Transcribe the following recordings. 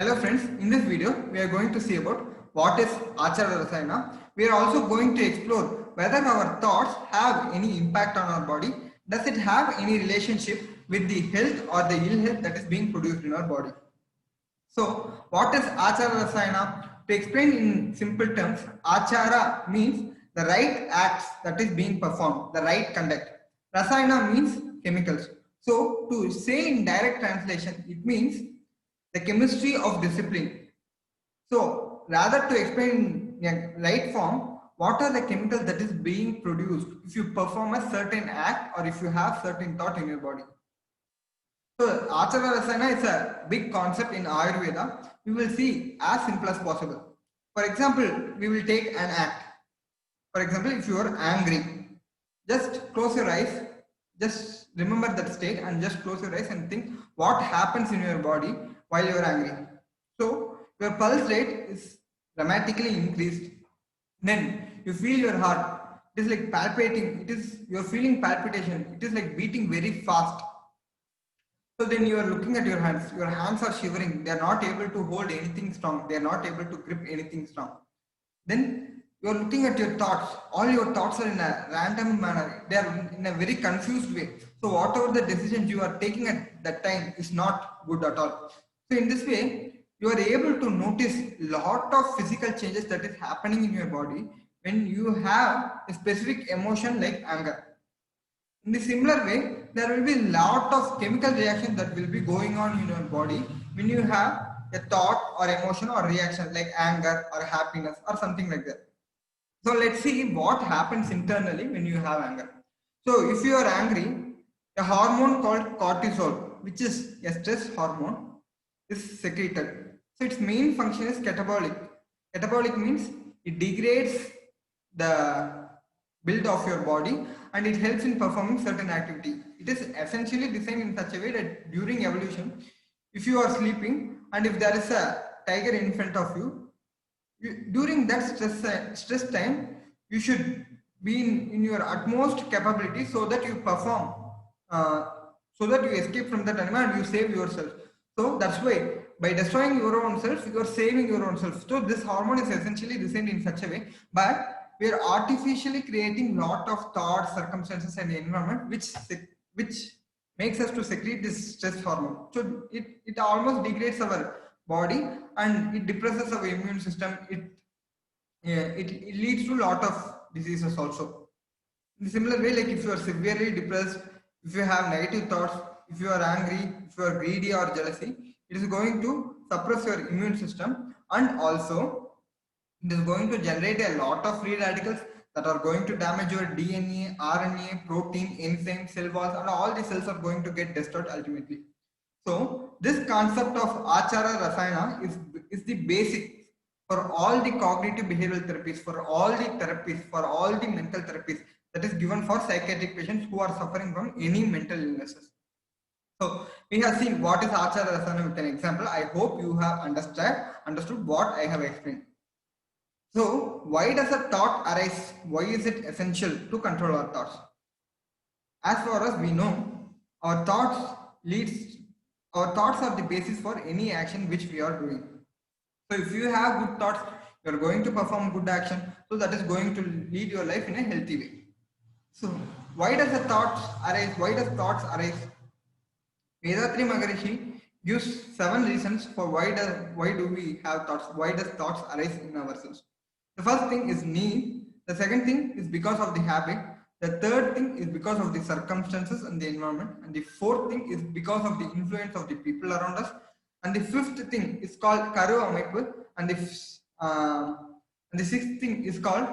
Hello friends, in this video we are going to see about what is Achara Rasayana. We are also going to explore whether our thoughts have any impact on our body. Does it have any relationship with the health or the ill health that is being produced in our body? So what is Achara Rasayana? To explain in simple terms, Achara means the right acts that is being performed, the right conduct. Rasayana means chemicals. So to say in direct translation, it means the chemistry of discipline. So rather to explain in a right form, what are the chemicals that is being produced if you perform a certain act or if you have certain thought in your body. So Achara Rasayana is a big concept in Ayurveda. We will see as simple as possible. For example, we will take an act. For example, if you are angry, just close your eyes, just remember that state and just close your eyes and think what happens in your body while you are angry. So your pulse rate is dramatically increased. Then you feel your heart. It is like palpating. It is you're feeling palpitation. It is like beating very fast. So then you are looking at your hands. Your hands are shivering. They are not able to hold anything strong. They are not able to grip anything strong. Then you are looking at your thoughts. All your thoughts are in a random manner. They are in a very confused way. So whatever the decisions you are taking at that time is not good at all. So in this way, you are able to notice lot of physical changes that is happening in your body when you have a specific emotion like anger. In a similar way, there will be a lot of chemical reactions that will be going on in your body when you have a thought or emotion or reaction like anger or happiness or something like that. So let's see what happens internally when you have anger. So if you are angry, a hormone called cortisol, which is a stress hormone, is secreted. So its main function is catabolic. Catabolic means it degrades the build of your body and it helps in performing certain activity. It is essentially designed in such a way that during evolution, if you are sleeping and if there is a tiger in front of you, during that stress time, you should be in your utmost capability so that you perform, uh, so that you escape from that animal and you save yourself. So that's why by destroying your own self, you are saving your own self. So this hormone is essentially designed in such a way, but we are artificially creating lot of thoughts, circumstances, and environment which makes us to secrete this stress hormone. So it almost degrades our body and it depresses our immune system. It leads to a lot of diseases also. In a similar way, like if you are severely depressed, if you have negative thoughts, if you are angry, if you are greedy or jealousy, it is going to suppress your immune system and also it is going to generate a lot of free radicals that are going to damage your DNA, RNA, protein, enzyme, cell walls, and all the cells are going to get destroyed ultimately. So this concept of Achara Rasayana is the basic for all the cognitive behavioral therapies, for all the therapies, for all the mental therapies that is given for psychiatric patients who are suffering from any mental illnesses. So we have seen what is Achara Rasayana with an example. I hope you have understood what I have explained. So why does a thought arise? Why is it essential to control our thoughts? As far as we know, our thoughts leads our thoughts are the basis for any action which we are doing. So if you have good thoughts, you are going to perform good action. So that is going to lead your life in a healthy way. So why does the thoughts arise? Why does thoughts arise? Vedatri Maharishi gives 7 reasons for why do we have thoughts? Why does thoughts arise in ourselves? The first thing is need. The second thing is because of the habit. The third thing is because of the circumstances and the environment. And the fourth thing is because of the influence of the people around us. And the fifth thing is called Karu Amaipu. And the sixth thing is called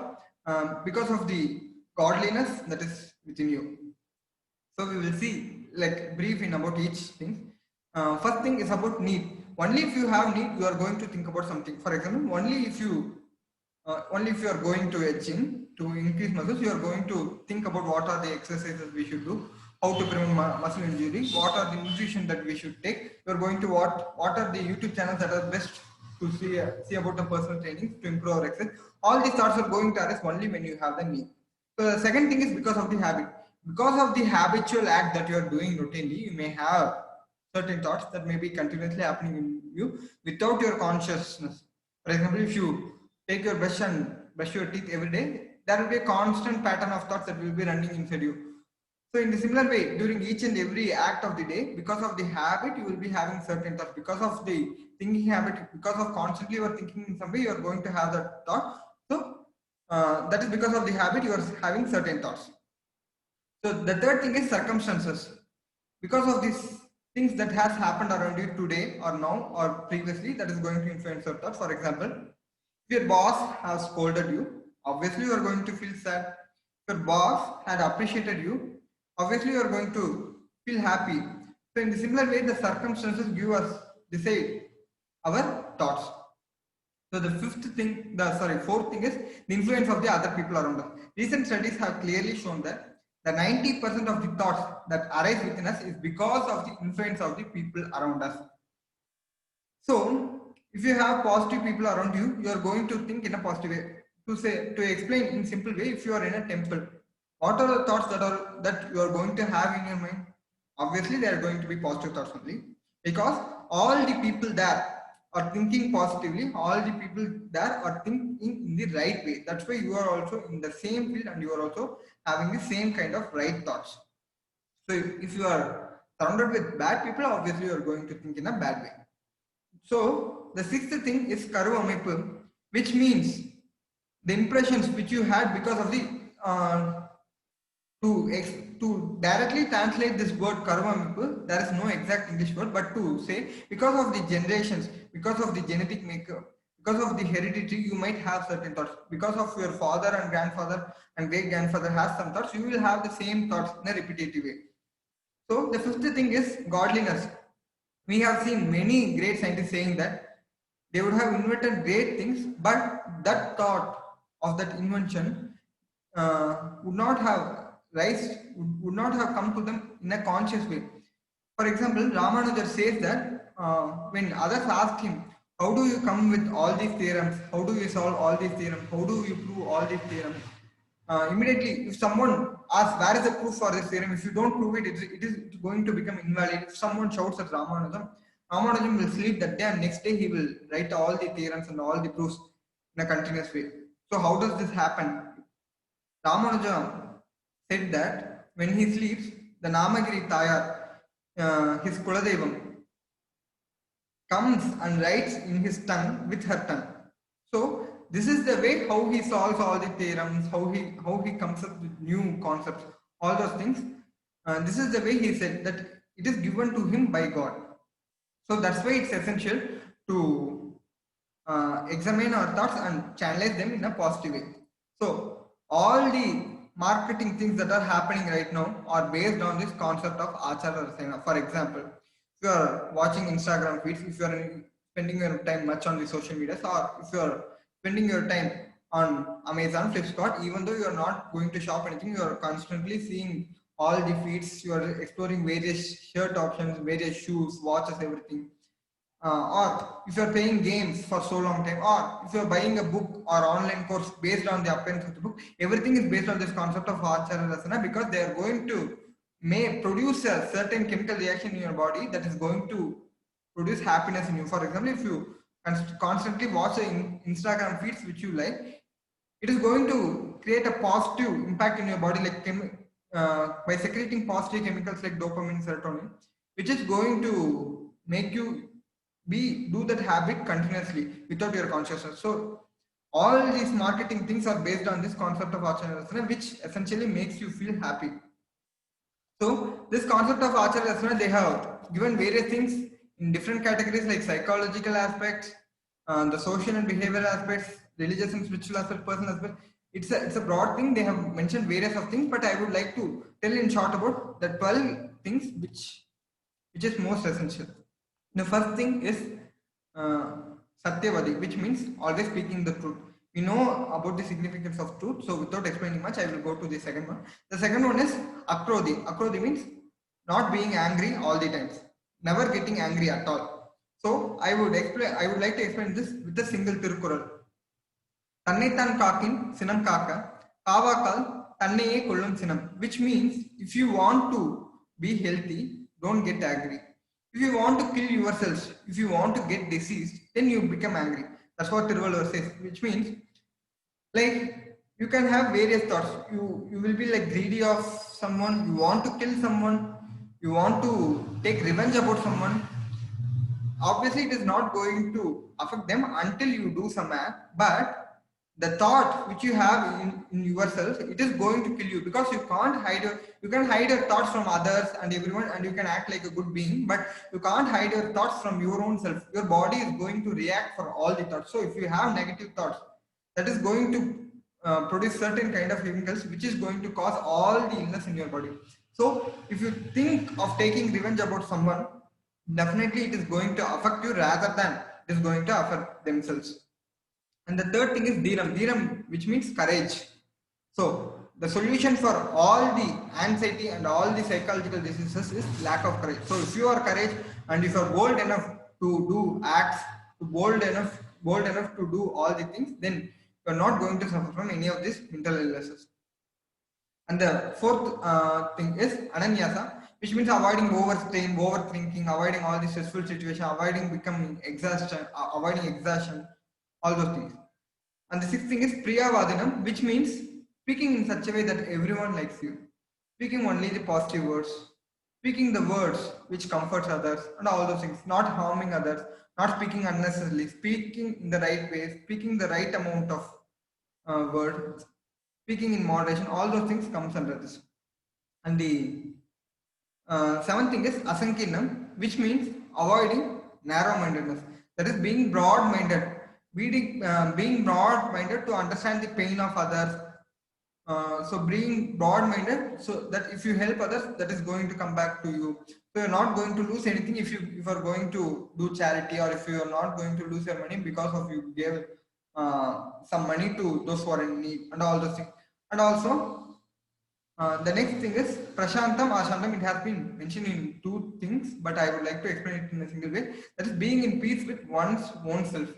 because of the godliness that is within you. So we will see like brief in about each thing. First thing is about need. Only if you have need, you are going to think about something. For example, only if you are going to a gym to increase muscles, you are going to think about what are the exercises we should do, how to prevent muscle injury, what are the nutrition that we should take. You are going to what are the YouTube channels that are best to see about the personal training to improve our exercise. All these thoughts are going to arise only when you have the need. So the second thing is because of the habit. Because of the habitual act that you are doing routinely, you may have certain thoughts that may be continuously happening you without your consciousness. For example, if you take your brush and brush your teeth every day, there will be a constant pattern of thoughts that will be running inside you. So in the similar way, during each and every act of the day, because of the habit, you will be having certain thoughts. Because of the thinking habit, because of constantly you are thinking in some way, you are going to have that thought. So that is because of the habit, you are having certain thoughts. So the third thing is circumstances. Because of these things that has happened around you today or now or previously, that is going to influence your thoughts. For example, if your boss has scolded you, obviously you are going to feel sad. If your boss had appreciated you, obviously you are going to feel happy. So in the similar way, the circumstances give us decide our thoughts. So the fourth thing is the influence of the other people around us. Recent studies have clearly shown that the 90% of the thoughts that arise within us is because of the influence of the people around us. So if you have positive people around you, you are going to think in a positive way. To explain in simple way, if you are in a temple, what are the thoughts that you are going to have in your mind? Obviously, they are going to be positive thoughts only, because all the people there are thinking positively. All the people there are thinking in the right way. That's why you are also in the same field and you are also having the same kind of right thoughts. So if you are surrounded with bad people, obviously you are going to think in a bad way. So the sixth thing is Karu Amipu, which means the impressions which you had because of the to directly translate this word Karma Amipu, there is no exact English word, but to say because of the generations, because of the genetic makeup, because of the heredity, you might have certain thoughts. Because of your father and grandfather and great grandfather has some thoughts, you will have the same thoughts in a repetitive way. So the fifth thing is godliness. We have seen many great scientists saying that they would have invented great things, but that thought of that invention would not have would not have come to them in a conscious way. For example, Ramanujan says that when others asked him, how do you come with all these theorems? How do you solve all these theorems? How do you prove all these theorems? Immediately, if someone asks, where is the proof for this theorem? If you don't prove it, it is going to become invalid. If someone shouts at Ramanujan, Ramanujan will sleep that day and next day he will write all the theorems and all the proofs in a continuous way. So how does this happen? Ramanujan said that when he sleeps, the Namagiri Tayar, his Kuladevam, comes and writes in his tongue with her tongue. So this is the way how he solves all the theorems, how he comes up with new concepts, all those things. This is the way he said that it is given to him by God. So that's why it's essential to examine our thoughts and channelize them in a positive way. So all the marketing things that are happening right now are based on this concept of Achara Rasayana. For example, if you are watching Instagram feeds, if you are spending your time much on the social media, or if you are spending your time on Amazon, Flipkart, even though you are not going to shop anything, you are constantly seeing all the feeds, you are exploring various shirt options, various shoes, watches, everything. Or if you are playing games for so long time, or if you are buying a book or online course based on the appearance of the book, everything is based on this concept of Achara Rasana, because they are going to may produce a certain chemical reaction in your body that is going to produce happiness in you. For example, if you constantly watch the Instagram feeds which you like, it is going to create a positive impact in your body, like by secreting positive chemicals like dopamine, serotonin, which is going to make you do that habit continuously without your consciousness. So all these marketing things are based on this concept of Acharya, which essentially makes you feel happy. So this concept of Acharya Rasana, they have given various things in different categories like psychological aspects, the social and behavioral aspects, religious and spiritual aspects, personal aspects. It's a broad thing. They have mentioned various of things, but I would like to tell in short about the 12 things which is most essential. The first thing is Satyavadi, which means always speaking the truth. We know about the significance of truth, so without explaining much, I will go to the second one. The second one is Akrodhi. Akrodhi means not being angry all the times, never getting angry at all. So I would like to explain this with a single Tirukural. Tannaitan Kakin Sinam Kaka, Kavakal Tannaye Kollum Sinam, which means if you want to be healthy, don't get angry. If you want to kill yourselves, if you want to get diseased, then you become angry. That's what Tiruvallur says, which means like you can have various thoughts. You will be like greedy of someone, you want to kill someone, you want to take revenge about someone. Obviously it is not going to affect them until you do some act, but the thought which you have in yourself, it is going to kill you, because you can't hide you can hide your thoughts from others and everyone, and you can act like a good being, but you can't hide your thoughts from your own self. Your body is going to react for all the thoughts. So if you have negative thoughts, that is going to produce certain kind of chemicals which is going to cause all the illness in your body. So if you think of taking revenge about someone, definitely it is going to affect you rather than it is going to affect themselves. And the third thing is Dhiram, which means courage. So the solution for all the anxiety and all the psychological diseases is lack of courage. So if you are courage and if you are bold enough to do acts, bold enough to do all the things, then you are not going to suffer from any of these mental illnesses. And the fourth thing is ananyasa, which means avoiding overstrain, overthinking, avoiding all the stressful situation, avoiding becoming exhaustion, avoiding exhaustion, all those things. And the sixth thing is priyavadinam, which means speaking in such a way that everyone likes you, speaking only the positive words, speaking the words which comforts others, and all those things, not harming others, not speaking unnecessarily, speaking in the right way, speaking the right amount of word, speaking in moderation, all those things comes under this. And the seventh thing is asankinam, which means avoiding narrow-mindedness. That is being broad-minded, being broad-minded to understand the pain of others. So being broad-minded, so that if you help others, that is going to come back to you. So you're not going to lose anything if you are going to do charity, or if you are not going to lose your money because of you gave some money to those who are in need, and all those things. And also the next thing is Prashantam Ashantam. It has been mentioned in two things, but I would like to explain it in a single way. That is being in peace with one's own self.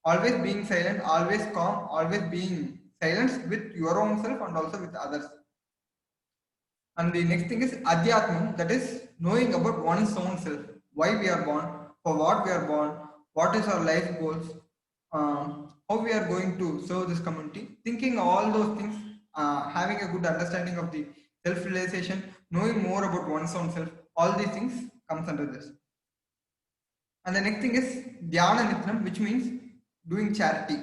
Always being silent, always calm, always being silent with your own self and also with others. And the next thing is Adhyatmam, that is knowing about one's own self. Why we are born, for what we are born, what is our life goals, how we are going to serve this community. Thinking all those things, having a good understanding of the self-realization, knowing more about one's own self, all these things comes under this. And the next thing is Dhyana Nitram, which means doing charity.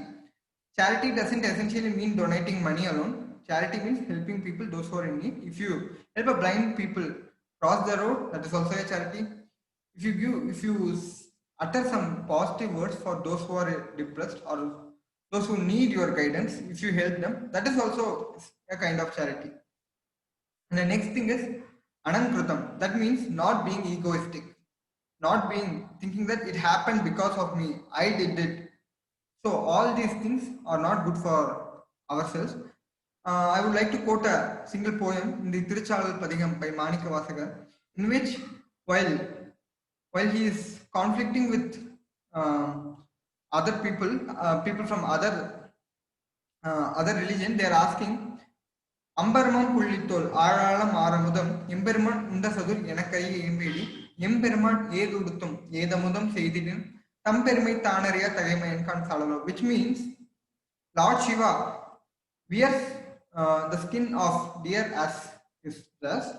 Charity doesn't essentially mean donating money alone. Charity means helping people, those who are in need. If you help a blind people cross the road, that is also a charity. If you utter some positive words for those who are depressed or those who need your guidance, if you help them, that is also a kind of charity. And the next thing is Anankrutam. That means not being egoistic, not being thinking that it happened because of me, I did it. So all these things are not good for ourselves. I would like to quote a single poem in the Tiruchalal Padigam by Manika Vasagar, in which while he is conflicting with other people, people from other religion, they are asking, Ambarman Pullitol, Aralam Aramudam, Emberman Undasadur Yanakai Embedi, Emberman Edudutum, Edamudam Seidin, Tampermai Tanaria Tagama Enkan Salalo, which means Lord Shiva wears the skin of deer as his dress,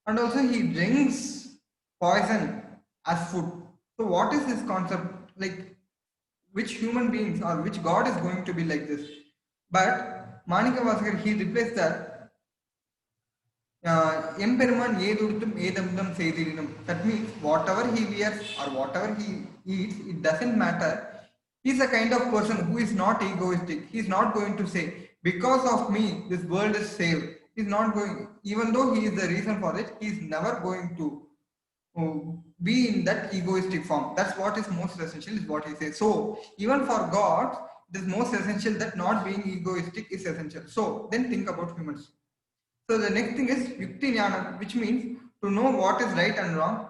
and also he drinks poison as food. So what is this concept? Like, which human beings or which god is going to be like this? But Manika Vasagar, he replaced that Emperuman Edurtum Edamudam Seidirinam. That means whatever he wears or whatever he eats, it doesn't matter. He's a kind of person who is not egoistic. He's not going to say, because of me, this world is saved. He's not going, even though he is the reason for it, he's never going to be in that egoistic form. That's what is most essential, is what he says. So even for God, it is most essential that not being egoistic is essential. So then think about humans. So the next thing is Yukti Jnana, which means to know what is right and wrong,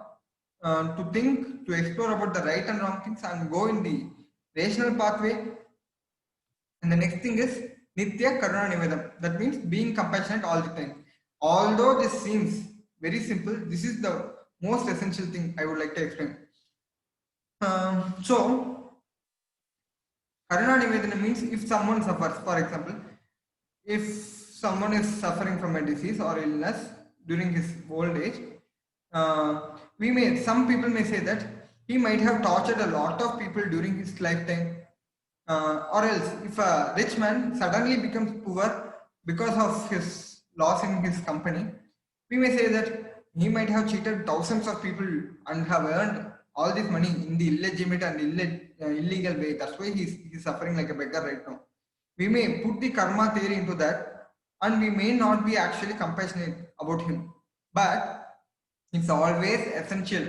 to think, to explore about the right and wrong things and go in the rational pathway. And the next thing is Nitya Karuna Nivedam. That means being compassionate all the time. Although this seems very simple, this is the most essential thing I would like to explain. So Karuna Nivedana means if someone suffers, for example, if someone is suffering from a disease or illness during his old age, some people may say that he might have tortured a lot of people during his lifetime, or else if a rich man suddenly becomes poor because of his loss in his company, we may say that he might have cheated thousands of people and have earned all this money in the illegitimate and illegal way. That's why he's suffering like a beggar right now. We may put the karma theory into that, and we may not be actually compassionate about him. But it's always essential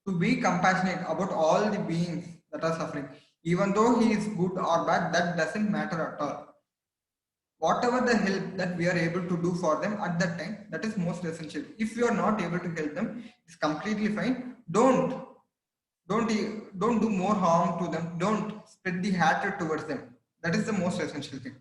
to be compassionate about all the beings that are suffering. Even though he is good or bad, that doesn't matter at all. Whatever the help that we are able to do for them at that time, that is most essential. If you are not able to help them, it's completely fine. Don't do more harm to them. Don't spread the hatred towards them. That is the most essential thing.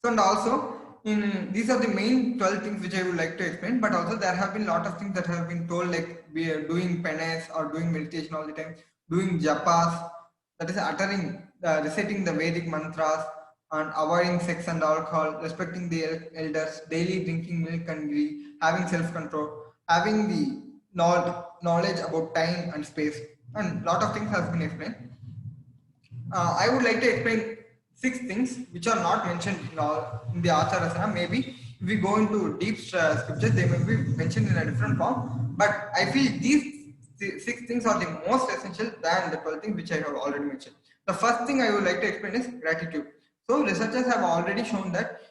So, and also in these are the main 12 things which I would like to explain, but also there have been a lot of things that have been told, like we are doing penance or doing meditation all the time, doing japas, that is uttering, reciting the Vedic mantras, and avoiding sex and alcohol, respecting the elders, daily drinking milk and ghee, having self-control, having the knowledge about time and space, and lot of things has been explained. I would like to explain 6 things which are not mentioned in the Acharasana. Maybe if we go into deep scriptures, they may be mentioned in a different form. But I feel these 6 things are the most essential than the 12 things which I have already mentioned. The first thing I would like to explain is gratitude. So researchers have already shown that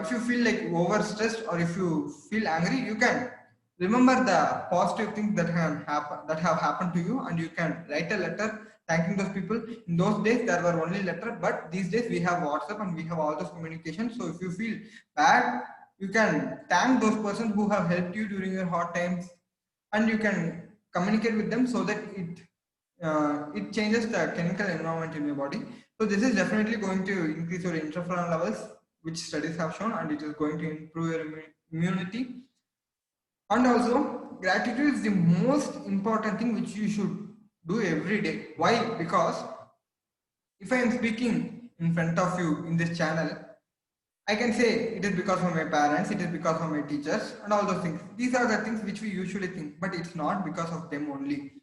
if you feel like overstressed or if you feel angry, you can remember the positive things that have happened to you, and you can write a letter thanking those people. In those days there were only letter, but these days we have WhatsApp and we have all those communication. So if you feel bad, you can thank those persons who have helped you during your hard times, and you can communicate with them so that it changes the chemical environment in your body. So this is definitely going to increase your interferon levels, which studies have shown, and it is going to improve your immunity. And also, gratitude is the most important thing which you should do every day. Why? Because if I am speaking in front of you in this channel, I can say it is because of my parents, it is because of my teachers, and all those things. These are the things which we usually think, but it's not because of them only.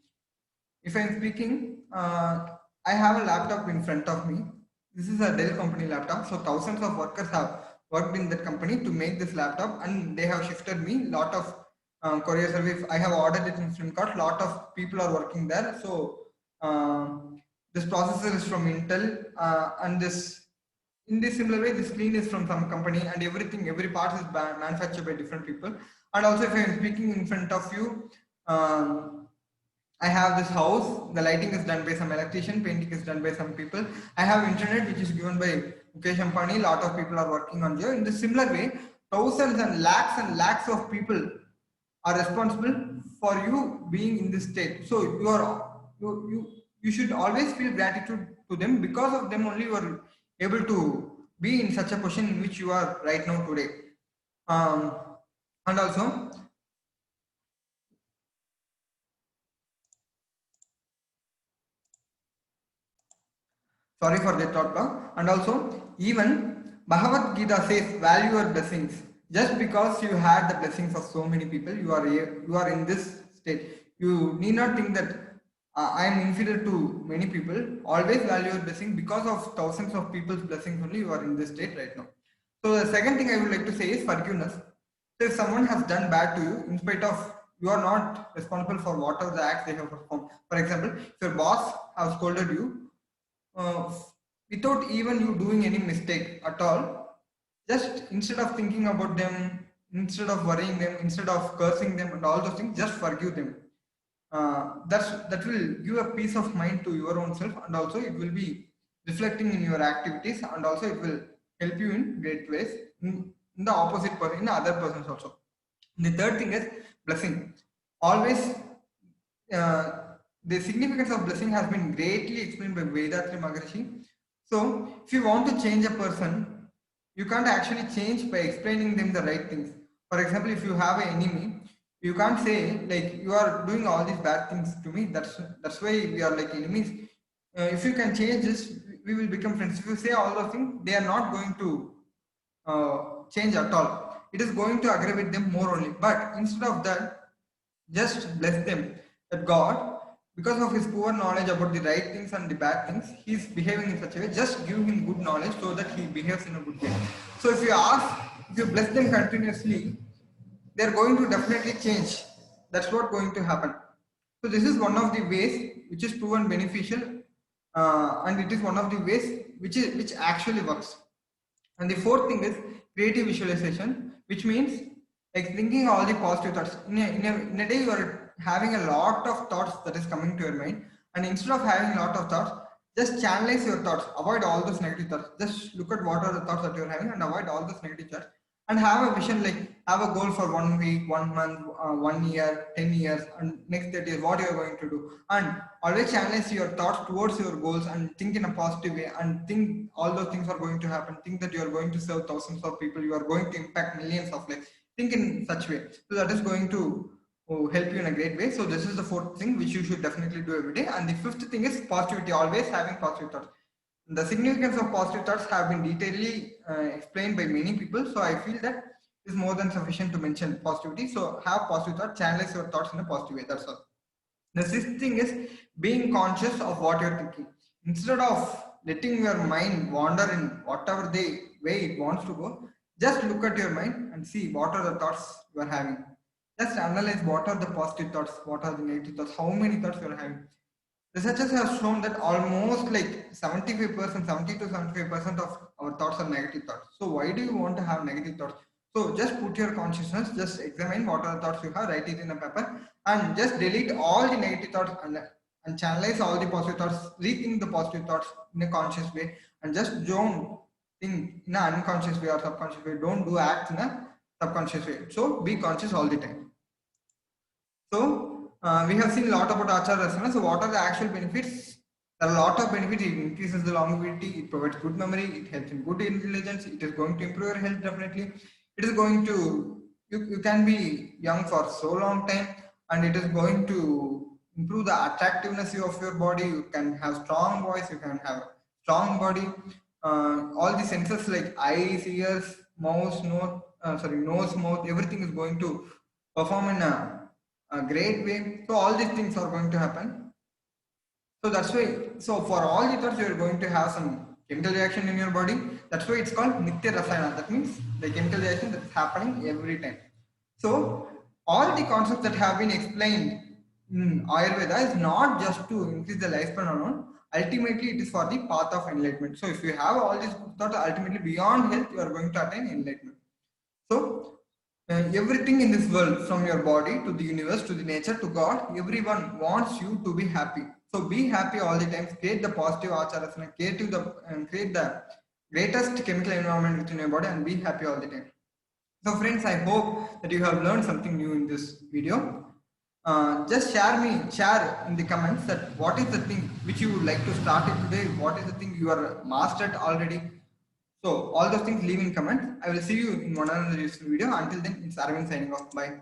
If I am speaking, I have a laptop in front of me. This is a Dell company laptop. So thousands of workers have worked in that company to make this laptop, and they have shifted me lot of courier service. I have ordered it in Flipkart. Lot of people are working there. So this processor is from Intel, and this in this similar way, the screen is from some company, and everything, every part is manufactured by different people. And also, if I am speaking in front of you, I have this house, the lighting is done by some electrician, painting is done by some people. I have internet which is given by Mukesh Ambani, lot of people are working on here. In this similar way, thousands and lakhs of people are responsible for you being in this state. So you should always feel gratitude to them. Because of them only you are able to be in such a position in which you are right now today. And also, sorry for the thought block. And also, even Bhagavad Gita says, value your blessings. Just because you had the blessings of so many people, you are in this state. You need not think that I am inferior to many people. Always value your blessing. Because of thousands of people's blessings only, you are in this state right now. So the second thing I would like to say is forgiveness. So if someone has done bad to you, in spite of you are not responsible for whatever the acts they have performed. For example, if your boss has scolded you, uh, without even you doing any mistake at all, just instead of thinking about them, instead of worrying them, instead of cursing them and all those things, just forgive them. That will give a peace of mind to your own self, and also it will be reflecting in your activities, and also it will help you in great ways in the opposite person, in other persons also. The third thing is blessing. Always uh, the significance of blessing has been greatly explained by Vedatri Maharishi. So, if you want to change a person, you can't actually change by explaining them the right things. For example, if you have an enemy, You can't say like you are doing all these bad things to me. That's why we are like enemies. If you can change this, we will become friends. If you say all those things, they are not going to change at all. It is going to aggravate them more only. But instead of that, just bless them that God, because of his poor knowledge about the right things and the bad things, he is behaving in such a way. Just give him good knowledge so that he behaves in a good way. So if you bless them continuously, they are going to definitely change. That's what going to happen. So this is one of the ways which is proven beneficial, and it is one of the ways which actually works. And the fourth thing is creative visualization, which means like thinking all the positive thoughts. In a day, you are having a lot of thoughts that is coming to your mind, and instead of having a lot of thoughts, just channelize your thoughts. Avoid all those negative thoughts. Just look at what are the thoughts that you are having and avoid all those negative thoughts. And have a vision, like have a goal for 1 week, 1 month, 1 year, 10 years, and next 30 years, what you are going to do. And always channelize your thoughts towards your goals and think in a positive way and think all those things are going to happen. Think that you are going to serve thousands of people, you are going to impact millions of lives. Think in such way. So that is going to help you in a great way. So this is the fourth thing which you should definitely do every day. And the fifth thing is positivity, always having positive thoughts. The significance of positive thoughts have been detailedly explained by many people. So I feel that is more than sufficient to mention positivity. So have positive thoughts, channelize your thoughts in a positive way. That's all. The sixth thing is being conscious of what you're thinking. Instead of letting your mind wander in whatever way it wants to go, just look at your mind and see what are the thoughts you are having. Just analyze what are the positive thoughts, what are the negative thoughts, how many thoughts you are having. Researchers have shown that almost like 75%, 70 to 75% of our thoughts are negative thoughts. So why do you want to have negative thoughts? So just put your consciousness, just examine what are the thoughts you have, write it in a paper, and just delete all the negative thoughts and channelize all the positive thoughts, rethink the positive thoughts in a conscious way, and just don't think in an unconscious way or subconscious way. Don't do acts in a subconscious way. So be conscious all the time. So we have seen a lot about Achara Rasana. So what are the actual benefits? There are a lot of benefits. It increases the longevity, it provides good memory, it helps in good intelligence, it is going to improve your health definitely. It is going to, you can be young for so long time, and it is going to improve the attractiveness of your body. You can have strong voice, you can have strong body. All the senses like eyes, ears, nose, mouth, everything is going to perform in a great way. So all these things are going to happen. So that's why, so for all the thoughts, you're going to have some chemical reaction in your body. That's why it's called Nitya Rasayana. That means the chemical reaction that's happening every time. So all the concepts that have been explained in Ayurveda is not just to increase the lifespan alone. Ultimately, it is for the path of enlightenment. So if you have all these thoughts, ultimately beyond health, you are going to attain enlightenment. So everything in this world, from your body to the universe to the nature to God, everyone wants you to be happy. So be happy all the time. Create the positive acharasana, create the greatest chemical environment within your body, and be happy all the time. So friends, I hope that you have learned something new in this video. Just share in the comments that what is the thing which you would like to start it today. What is the thing you are mastered already. So all those things leave in comments. I will see you in one another useful video. Until then, it's Arvind signing off. Bye.